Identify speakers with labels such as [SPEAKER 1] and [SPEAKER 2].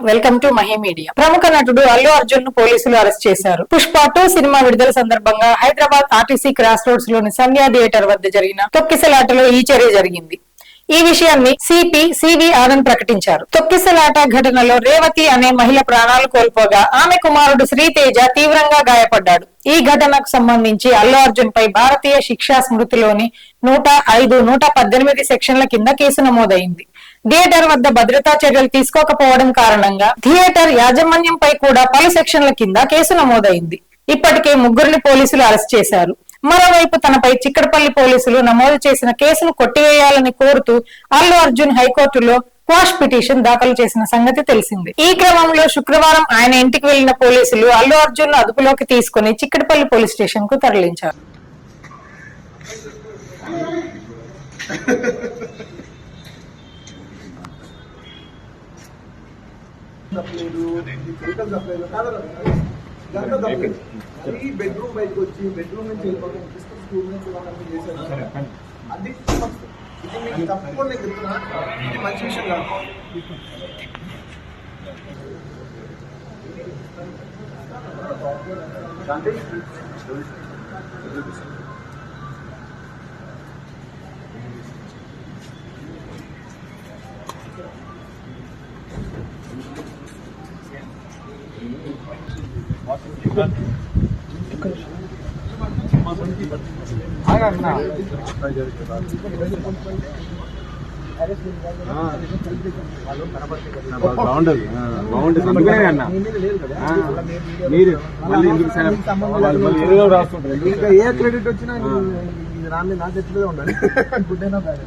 [SPEAKER 1] Welcome to Mahi media. ప్రముఖ నటుడు అల్లు అర్జున్ ను పోలీసులు అరెస్ట్ చేశారు. పుష్ప 2 సినిమా విడుదల సందర్భంగా హైదరాబాద్ ఆర్టీసీ క్రాస్ రోడ్స్ లోని సంధ్యా థియేటర్ వద్ద జరిగిన తొక్కిసలాటలో ఈ చర్య జరిగింది. ఈ విషయాన్ని సిపి సివి ఆనంద్ ప్రకటించారు. తొక్కిసలాట ఘటనలో రేవతి అనే మహిళ ప్రాణాలు కోల్పోగా ఆమె కుమారుడు శ్రీతేజ తీవ్రంగా గాయపడ్డాడు. ఈ ఘటనకు సంబంధించి అల్లు అర్జున్ పై భారతీయ శిక్షా స్మృతిలోని 105, 118 సెక్షన్ల కింద కేసు నమోదైంది. థియేటర్ వద్ద భద్రతా చర్యలు తీసుకోకపోవడం కారణంగా థియేటర్ యాజమాన్యంపై కూడా పలు సెక్షన్ల కింద కేసు నమోదైంది. ఇప్పటికే 3 పోలీసులు అరెస్ట్ చేశారు. మరోవైపు తనపై చిక్కడపల్లి పోలీసులు నమోదు చేసిన కేసును కొట్టివేయాలని కోరుతూ అల్లు అర్జున్ హైకోర్టులో క్వాష్ పిటిషన్ దాఖలు చేసిన సంగతి తెలిసింది. ఈ క్రమంలో శుక్రవారం ఆయన ఇంటికి వెళ్లిన పోలీసులు అల్లు అర్జున్ ను అదుపులోకి తీసుకుని చిక్కడపల్లి పోలీస్ స్టేషన్ కు తరలించారు.
[SPEAKER 2] బెడ్రూమ్ బయటకు వచ్చి బెడ్రూమ్ నుంచి వెళ్ళిపోవడం స్కూల్ నుంచి వాళ్ళని చేశారు. అది ఇది మీకు తప్పకుండా నేను చెప్తున్నా, ఇది మంచి విషయం కాదు. ఇంకా ఏ క్రెడిట్ వచ్చినా రాని నా చేతిలో ఉండాలి. గుడ్ అయినా బ్యాడ్.